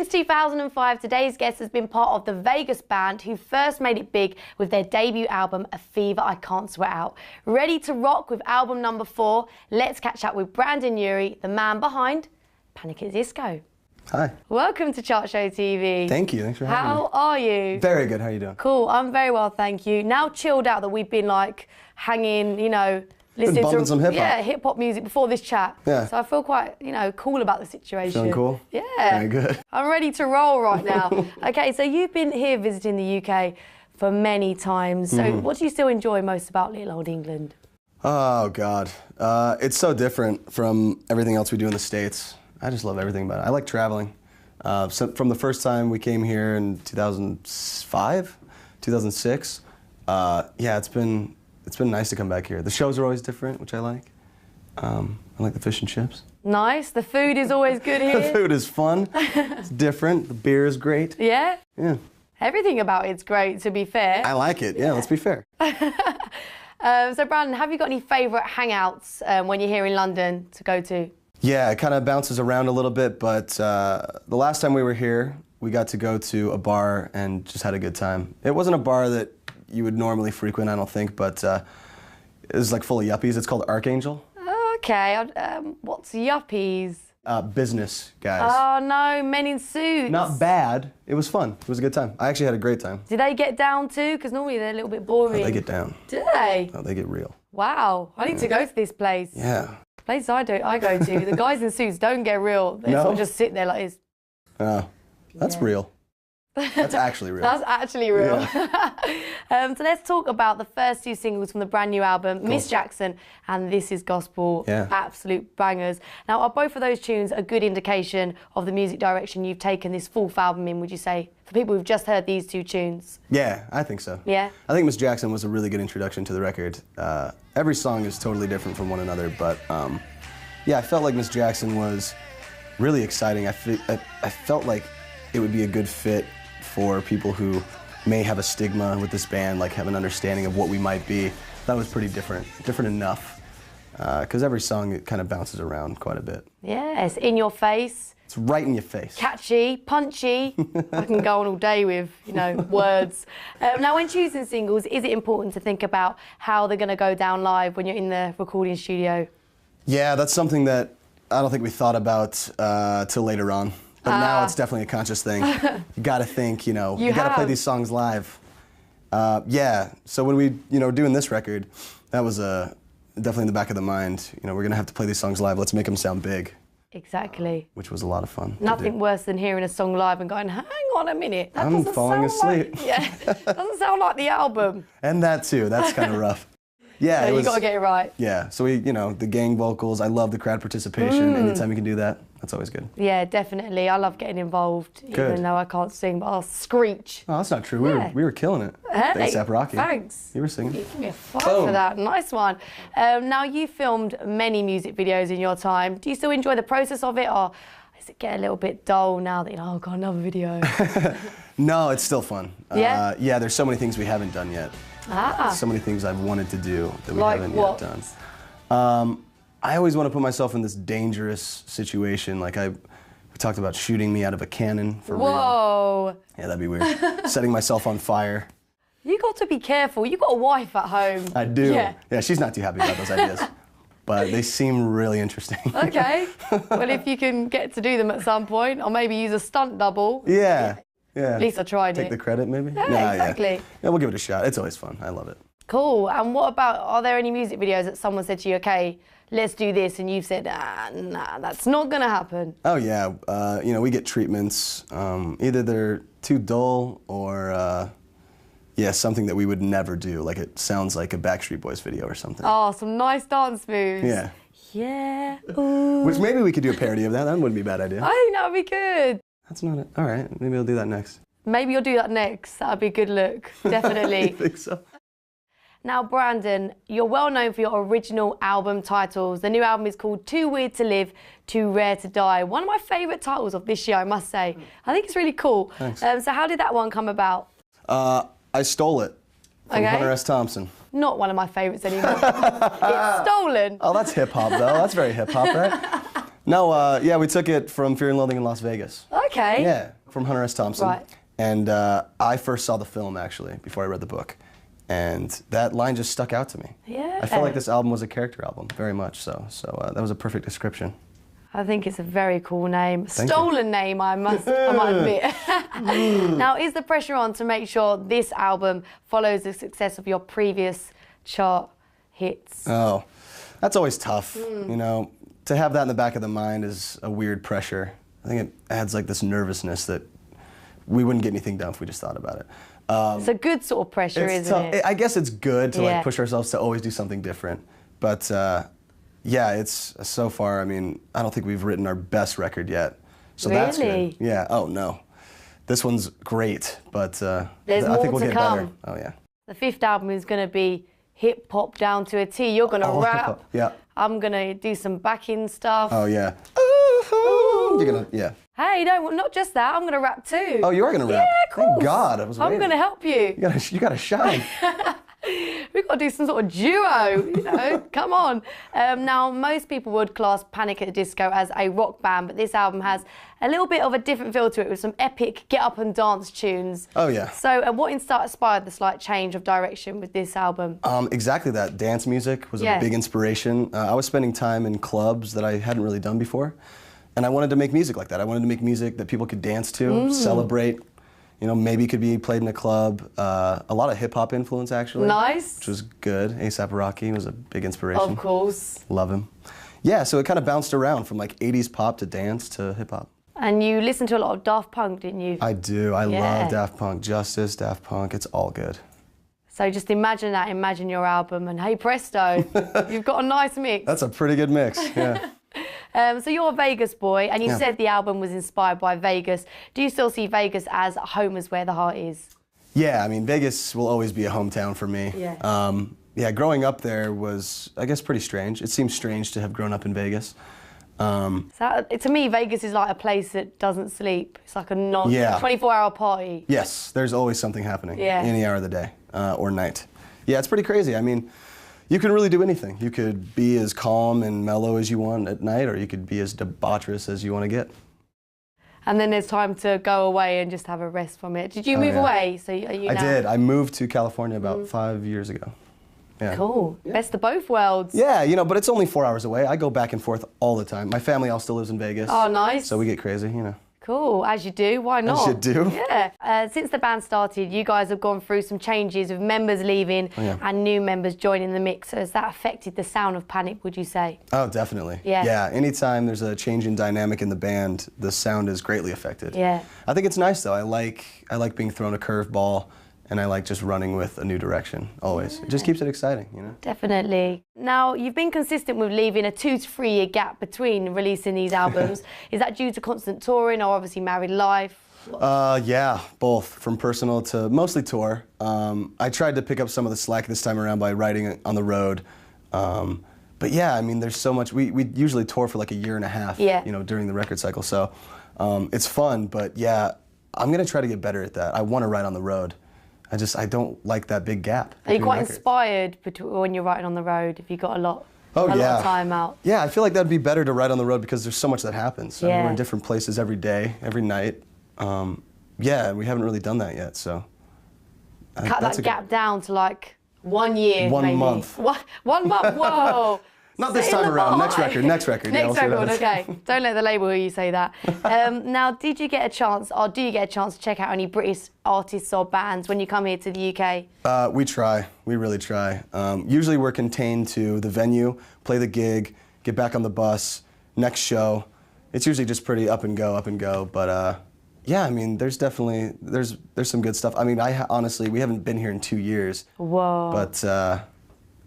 Since 2005, today's guest has been part of the Vegas band who first made it big with their debut album, A Fever I Can't Sweat Out. Ready to rock with album number 4, let's catch up with Brendon Urie, the man behind Panic at the Disco. Hi. Welcome to Chart Show TV. Thank you, thanks for having me. How are you? Very good, how are you doing? Cool, I'm very well, thank you. Now chilled out that we've been like hanging, you know, listening bumping to some hip-hop. Yeah, hip-hop music before this chat. Yeah. So I feel quite, you know, cool about the situation. Feeling cool? Yeah. Very good. I'm ready to roll right now. Okay, so you've been here visiting the UK for many times. So what do you still enjoy most about little old England? Oh, God. It's so different from everything else we do in the States. I just love everything about it. I like traveling. So from the first time we came here in 2005, 2006, yeah, it's been nice to come back here. The shows are always different, which I like. I like the fish and chips. Nice. The food is always good here. The food is fun. It's different. The beer is great. Yeah? Yeah. Everything about it's great, to be fair. I like it. Yeah, let's be fair. So, Brendon, have you got any favourite hangouts when you're here in London to go to? Yeah, it kind of bounces around a little bit, but the last time we were here, we got to go to a bar and just had a good time. It wasn't a bar that you would normally frequent, I don't think, but it was like full of yuppies. It's called Archangel. Okay, what's yuppies? Business guys. Oh no, men in suits. Not bad. It was fun. It was a good time. I actually had a great time. Do they get down too? Because normally they're a little bit boring. Oh, they get down. Do they? Oh, they get real. Wow, I need to go to this place. Yeah. Place I go to, the guys in suits don't get real. They sort of just sit there like this. Oh, that's real. That's actually real. That's actually real. Yeah. So let's talk about the first 2 singles from the brand new album, Miss Jackson and This Is Gospel. Yeah. Absolute bangers. Now, are both of those tunes a good indication of the music direction you've taken this 4th album in, would you say, for people who've just heard these 2 tunes? Yeah, I think so. Yeah? I think Miss Jackson was a really good introduction to the record. Every song is totally different from one another, but yeah, I felt like Miss Jackson was really exciting. I felt like it would be a good fit for people who may have a stigma with this band, like have an understanding of what we might be. That was pretty different enough, because every song, it kind of bounces around quite a bit. Yes, in your face. It's right in your face. Catchy, punchy. I can go on all day with, you know, words. Now, when choosing singles, is it important to think about how they're going to go down live when you're in the recording studio? Yeah, that's something that I don't think we thought about till later on. But now it's definitely a conscious thing. You got to think, you know, you got to play these songs live. Yeah, so when we, you know, doing this record, that was definitely in the back of the mind. You know, we're going to have to play these songs live. Let's make them sound big. Exactly. Which was a lot of fun. Nothing worse than hearing a song live and going, hang on a minute. That I'm falling asleep. Like, yeah, doesn't sound like the album. And that too. That's kind of rough. Yeah, so you got to get it right. Yeah, so we, you know, the gang vocals, I love the crowd participation. Anytime we can do that, that's always good. Yeah, definitely. I love getting involved, even though I can't sing, but I'll screech. Oh, that's not true. We were killing it. Hey, ASAP Rocky. Thanks. You were singing. You give me a 5 for that. Nice one. Now, you filmed many music videos in your time. Do you still enjoy the process of it, or does it get a little bit dull now that, oh, got another video? No, it's still fun. Yeah? Yeah, there's so many things we haven't done yet. So many things I've wanted to do that we haven't yet done. I always want to put myself in this dangerous situation. Like we talked about shooting me out of a cannon for real. Whoa. Yeah, that'd be weird. Setting myself on fire. You got to be careful. You got a wife at home. I do. Yeah, she's not too happy about those ideas. But they seem really interesting. Okay. Well, if you can get to do them at some point, or maybe use a stunt double. Yeah. Yeah. At least I tried it. Take the credit, maybe? Yeah, exactly. Yeah, we'll give it a shot. It's always fun. I love it. Cool. And what about, are there any music videos that someone said to you, okay, let's do this, and you've said, nah, that's not going to happen? Oh, yeah. You know, we get treatments. Either they're too dull or, yeah, something that we would never do. Like it sounds like a Backstreet Boys video or something. Oh, some nice dance moves. Yeah. Yeah. Ooh. Which maybe we could do a parody of that. That wouldn't be a bad idea. I think that would be good. That's not it. All right, maybe I'll do that next. Maybe you'll do that next. That would be a good look, definitely. You think so? Now, Brendon, you're well known for your original album titles. The new album is called Too Weird to Live, Too Rare to Die. One of my favourite titles of this year, I must say. I think it's really cool. Thanks. So how did that one come about? I stole it from Hunter S. Thompson. Not one of my favourites anymore. It's stolen. Oh, that's hip-hop, though. That's very hip-hop, right? No, yeah, we took it from Fear and Loathing in Las Vegas. Okay. Yeah, from Hunter S. Thompson. Right. And I first saw the film, actually, before I read the book. And that line just stuck out to me. Yeah. I felt like this album was a character album, very much so. So that was a perfect description. I think it's a very cool name. Thank Stolen you. name, I might admit. Now, is the pressure on to make sure this album follows the success of your previous chart hits? Oh, that's always tough. You know, to have that in the back of the mind is a weird pressure. I think it adds like this nervousness that we wouldn't get anything done if we just thought about it. It's a good sort of pressure, isn't it? I guess it's good to Yeah. like push ourselves to always do something different. But yeah, it's so far, I mean, I don't think we've written our best record yet. So that's Really? good. Yeah, oh no. This one's great, but There's I more think we'll to get come. better. Oh yeah. The fifth album is going to be hip hop down to a T. You're going to Oh, rap. hip-hop, yeah. I'm going to do some backing stuff. Oh yeah. Ooh, you're gonna, yeah. Hey, no, not just that. I'm going to rap too. Oh, you are gonna rap? Yeah, of course. Thank God, I was I'm waiting. going to help you. You gotta shine. We've got to do some sort of duo, you know, come on. Now, most people would class Panic at the Disco as a rock band, but this album has a little bit of a different feel to it with some epic get up and dance tunes. Oh yeah. So what inspired the slight change of direction with this album? Exactly that. Dance music was Yeah. a big inspiration. I was spending time in clubs that I hadn't really done before, and I wanted to make music like that. I wanted to make music that people could dance to, celebrate. You know, maybe could be played in a club. A lot of hip hop influence actually. Nice. Which was good. A$AP Rocky was a big inspiration. Of course. Love him. Yeah, so it kind of bounced around from like 80s pop to dance to hip hop. And you listened to a lot of Daft Punk, didn't you? I do. I Yeah. love Daft Punk. Justice, Daft Punk. It's all good. So just imagine that, imagine your album, and hey presto, you've got a nice mix. That's a pretty good mix. Yeah. So you're a Vegas boy, and you Yeah. said the album was inspired by Vegas. Do you still see Vegas as home is where the heart is? Yeah, I mean, Vegas will always be a hometown for me. Yeah. Yeah, growing up there was, I guess, pretty strange. It seems strange to have grown up in Vegas. So, to me, Vegas is like a place that doesn't sleep. It's like a Yeah. 24-hour party. Yes, there's always something happening Yeah. any hour of the day or night. Yeah, it's pretty crazy. I mean, you can really do anything. You could be as calm and mellow as you want at night, or you could be as debaucherous as you want to get. And then there's time to go away and just have a rest from it. Did you move yeah. away? So are you I now? did. I moved to California about 5 years ago. Yeah. Cool. Best of both worlds. Yeah, you know, but it's only 4 hours away. I go back and forth all the time. My family all still lives in Vegas. Oh, nice. So we get crazy, you know. Cool, as you do, why not? you do. Yeah. Since the band started, you guys have gone through some changes with members leaving yeah. and new members joining the mix. So has that affected the sound of Panic, would you say? Oh, definitely. Yeah. Yeah, anytime there's a change in dynamic in the band, the sound is greatly affected. Yeah. I think it's nice though. I like being thrown a curveball, and I like just running with a new direction, always. It just keeps it exciting, you know? Definitely. Now, you've been consistent with leaving a 2 to 3 year gap between releasing these albums. Is that due to constant touring or obviously married life? Yeah, both, from personal to mostly tour. I tried to pick up some of the slack this time around by writing on the road. But yeah, I mean, there's so much. We usually tour for like a year and a half, Yeah. you know, during the record cycle. So it's fun, but yeah, I'm gonna try to get better at that. I want to write on the road. I don't like that big gap. Are you between quite records. inspired when you're writing on the road? Have you got a lot Oh, lot yeah. of time out? Yeah, I feel like that'd be better to write on the road because there's so much that happens. I mean, Yeah. we're in different places every day, every night. Yeah, we haven't really done that yet, so. Cut that's that gap down to like 1 year, 1 maybe. month. 1 month, whoa. Not this Say time the around. Next lie. record. Yeah, Next we'll see what record, happens. okay. Don't let the label hear you say that. Now, did you get a chance, or do you get a chance to check out any British artists or bands when you come here to the UK? We try. We really try. Usually we're contained to the venue, play the gig, get back on the bus, next show. It's usually just pretty up and go. But yeah, I mean, there's definitely there's some good stuff. I mean, honestly, we haven't been here in 2 years. Whoa. But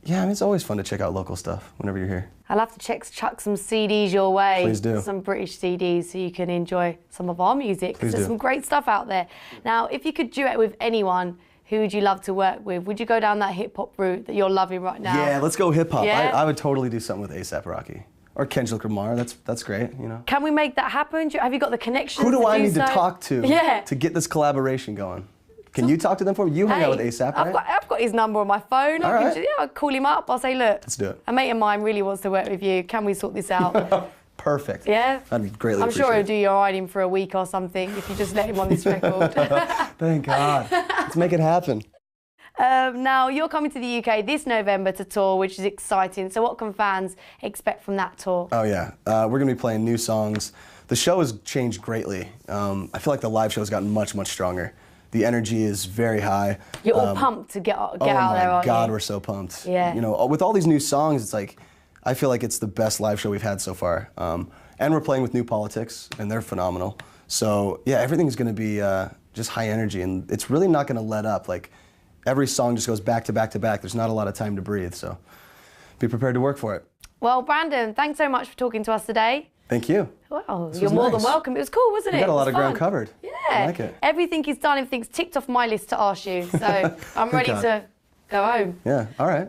yeah, I mean, it's always fun to check out local stuff whenever you're here. I'll have to chuck some CDs your way. Please do. Some British CDs so you can enjoy some of our music. 'Cause Please there's do. some great stuff out there. Now, if you could duet with anyone, who would you love to work with? Would you go down that hip hop route that you're loving right now? Yeah, let's go hip hop. Yeah? I would totally do something with A$AP Rocky or Kendrick Lamar. That's great, you know. Can we make that happen? Have you got the connections? Who do I need so? to talk to Yeah. to get this collaboration going? Can you talk to them for me? You hung out with A$AP, right? I've got his number on my phone. All right. I'll call him up. I'll say, look, Let's do it. a mate of mine really wants to work with you. Can we sort this out? perfect. Yeah? I'd greatly I'm appreciate sure he'll it. do your riding for a week or something if you just let him on this record. Thank God. Let's make it happen. Now, you're coming to the UK this November to tour, which is exciting. So what can fans expect from that tour? Oh, yeah. We're going to be playing new songs. The show has changed greatly. I feel like the live show has gotten much, much stronger. The energy is very high. You're all pumped to get out there, Oh aren't my God, you? we're so pumped. Yeah. You know, with all these new songs, it's like, I feel like it's the best live show we've had so far. And we're playing with New Politics, and they're phenomenal. So yeah, everything's going to be just high energy, and it's really not going to let up. Like, every song just goes back to back to back. There's not a lot of time to breathe, so be prepared to work for it. Well, Brendon, thanks so much for talking to us today. Thank you. Well, you're more than welcome. It was cool, wasn't it? We got a lot It of was ground fun. covered. Yeah. I like it. Everything is done, everything's ticked off my list to ask you. So I'm ready God. to go home. Yeah, all right.